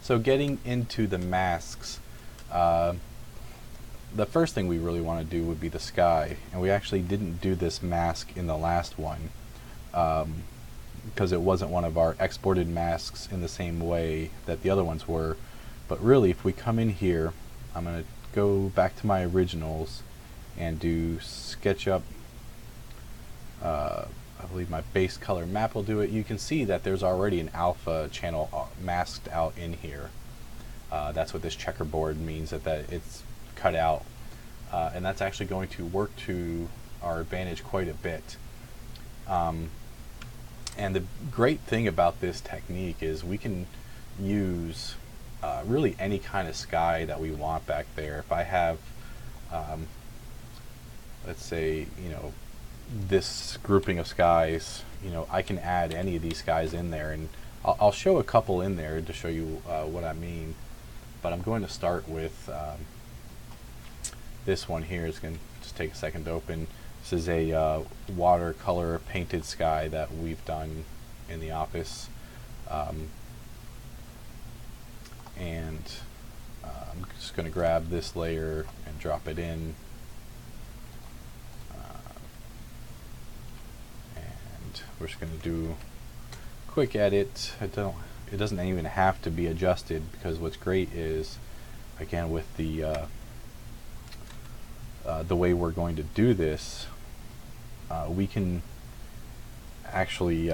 So getting into the masks, uh, the first thing we really want to do would be the sky, and we actually didn't do this mask in the last one because it wasn't one of our exported masks in the same way that the other ones were. But really, if we come in here, I'm going to go back to my originals and do SketchUp. I believe my base color map will do it. You can see that there's already an alpha channel masked out in here. That's what this checkerboard means, that it's cut out. And that's actually going to work to our advantage quite a bit. And the great thing about this technique is we can use really any kind of sky that we want back there. If I have, let's say, this grouping of skies, I can add any of these skies in there, and I'll show a couple in there to show you what I mean. But I'm going to start with this one here. It's going to just take a second to open. This is a watercolor painted sky that we've done in the office. And I'm just going to grab this layer and drop it in. And we're just going to do a quick edit. It doesn't even have to be adjusted, because what's great is, again, with the way we're going to do this, we can actually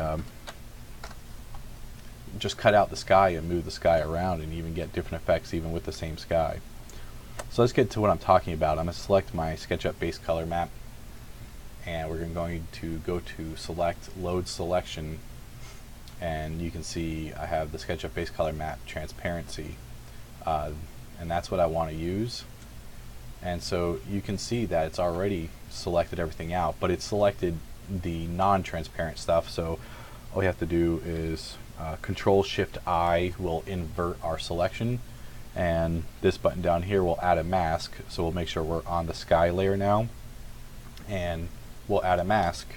just cut out the sky and move the sky around and even get different effects even with the same sky. So let's get to what I'm talking about. I'm going to select my SketchUp base color map, and we're going to go to select load selection, and you can see I have the SketchUp base color map transparency, and that's what I want to use. And so you can see that it's already selected everything out, but it's selected the non-transparent stuff. So all we have to do is Control-Shift-I will invert our selection, and this button down here will add a mask. So we'll make sure we're on the sky layer now, and we'll add a mask.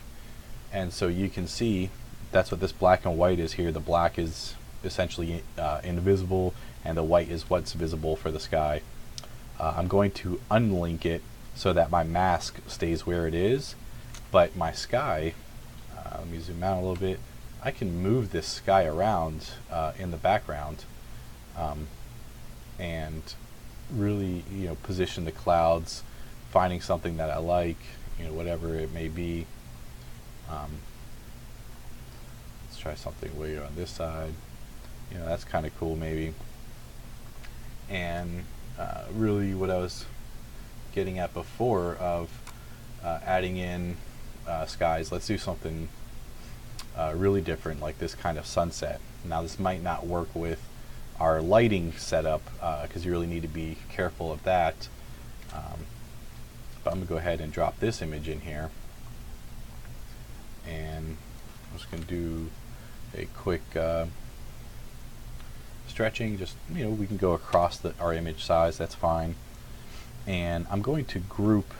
And so you can see that's what this black and white is here. The black is essentially invisible, and the white is what's visible for the sky. I'm going to unlink it so that my mask stays where it is, but my sky, let me zoom out a little bit, I can move this sky around in the background and really position the clouds, finding something that I like, whatever it may be. Let's try something way on this side. That's kind of cool maybe. And really what I was getting at before of adding in skies, let's do something really different, like this kind of sunset. Now this might not work with our lighting setup because you really need to be careful of that, but I'm going to go ahead and drop this image in here, and I'm just going to do a quick stretching. Just we can go across our image size, that's fine. And I'm going to group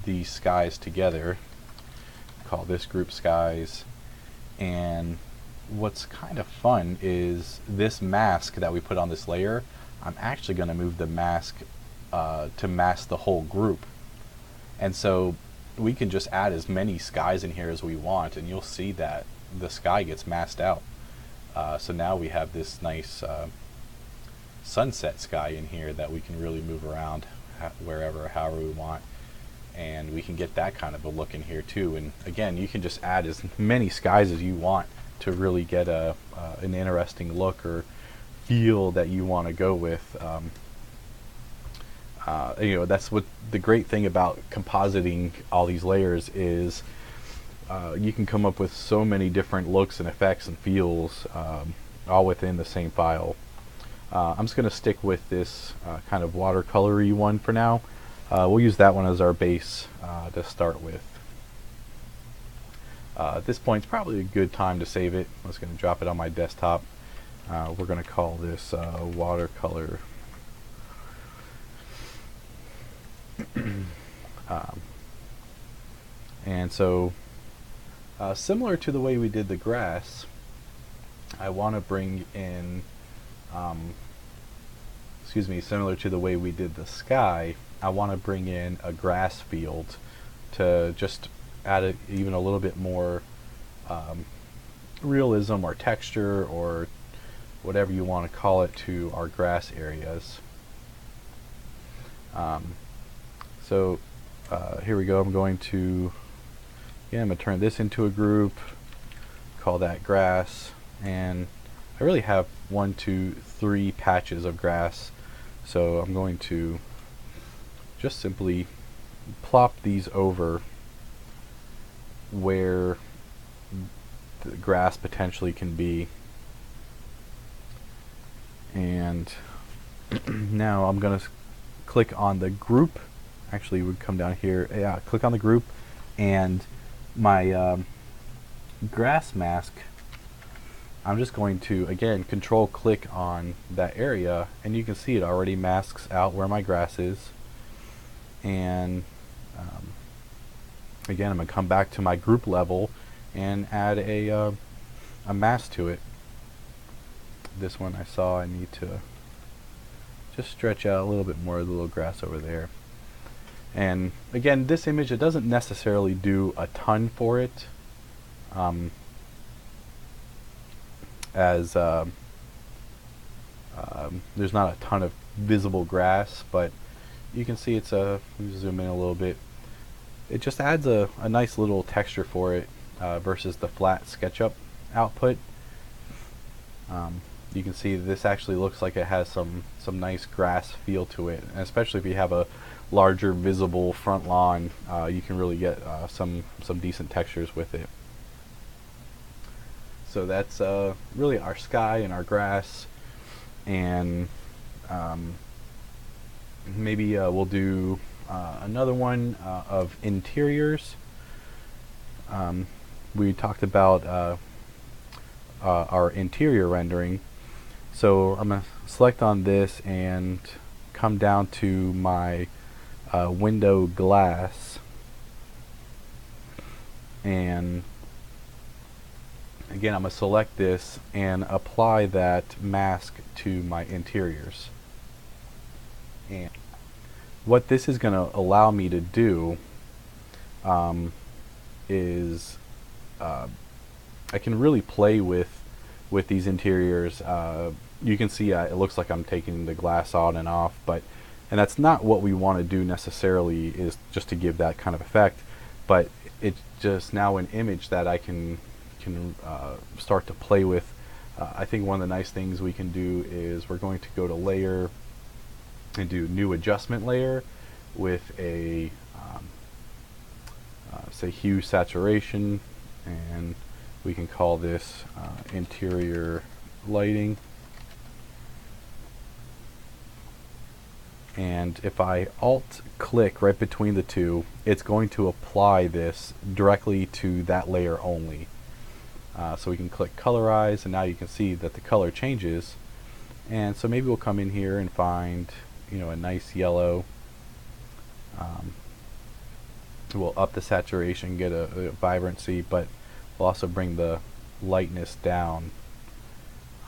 these skies together, call this group skies. And what's kind of fun is this mask that we put on this layer, I'm actually going to move the mask to mask the whole group. And so we can just add as many skies in here as we want, and you'll see that the sky gets masked out. So now we have this nice sunset sky in here that we can really move around wherever, however we want, and we can get that kind of a look in here too. And again, you can just add as many skies as you want to really get an interesting look or feel that you want to go with. That's what the great thing about compositing all these layers is. You can come up with so many different looks and effects and feels all within the same file. I'm just going to stick with this kind of watercolory one for now. We'll use that one as our base to start with. At this point, it's probably a good time to save it. I'm just going to drop it on my desktop. We're going to call this watercolor. And so similar to the way we did the grass, I want to bring in excuse me, similar to the way we did the sky, I want to bring in a grass field to just add even a little bit more realism or texture or whatever you want to call it to our grass areas. So here we go. I'm going to turn this into a group, call that grass, and I really have 1, 2, 3 patches of grass, so I'm going to just simply plop these over where the grass potentially can be. And now I'm going to click on the group. Actually, we would come down here. Yeah, click on the group, and my grass mask, I'm just going to, again, control click on that area, and you can see it already masks out where my grass is. And again, I'm going to come back to my group level and add a mask to it. This one I saw I need to just stretch out a little bit more of the little grass over there. And again, this image, it doesn't necessarily do a ton for it, as there's not a ton of visible grass, but you can see it's let me zoom in a little bit. It just adds a nice little texture for it versus the flat SketchUp output. You can see this actually looks like it has some nice grass feel to it, and especially if you have a larger visible front lawn, you can really get some decent textures with it. So that's really our sky and our grass, and maybe we'll do another one of interiors. We talked about our interior rendering, so I'm going to select on this and come down to my window glass, and again I'm going to select this and apply that mask to my interiors. And what this is going to allow me to do is I can really play with these interiors. You can see it looks like I'm taking the glass on and off, and that's not what we want to do necessarily, is just to give that kind of effect, but it's just now an image that I can start to play with. I think one of the nice things we can do is we're going to go to layer and do new adjustment layer with a say hue saturation, and we can call this interior lighting. And if I alt click right between the two, it's going to apply this directly to that layer only. So we can click colorize, and now you can see that the color changes. And so maybe we'll come in here and find, a nice yellow. We'll up the saturation, get a vibrancy, but we'll also bring the lightness down.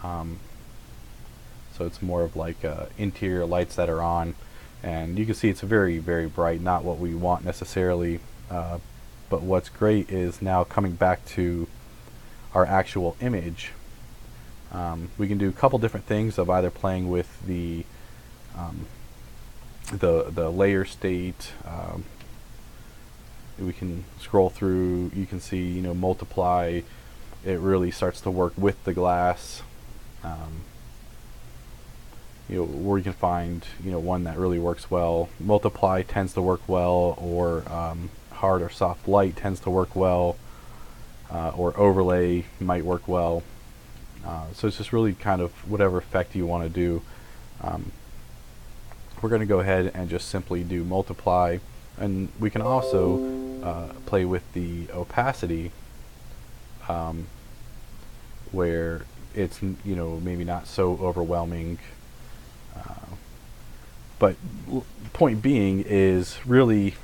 So it's more of like interior lights that are on, and you can see it's very, very bright, not what we want necessarily, but what's great is now coming back to our actual image, we can do a couple different things of either playing with the layer state. We can scroll through, you can see, multiply, it really starts to work with the glass. Where you can find one that really works well. Multiply tends to work well, or hard or soft light tends to work well, or overlay might work well. So it's just really kind of whatever effect you want to do. We're going to go ahead and just simply do multiply, and we can also play with the opacity, where it's maybe not so overwhelming. But point being is really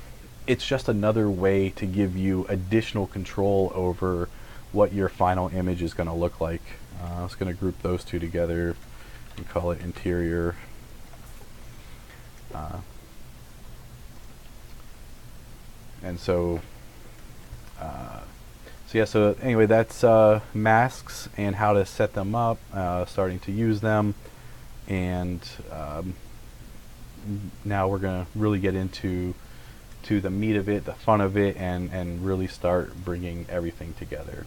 it's just another way to give you additional control over what your final image is going to look like. I was going to group those two together. We call it interior. And so, so anyway, that's masks and how to set them up, starting to use them, and now we're going to really get into the meat of it, the fun of it, and really start bringing everything together.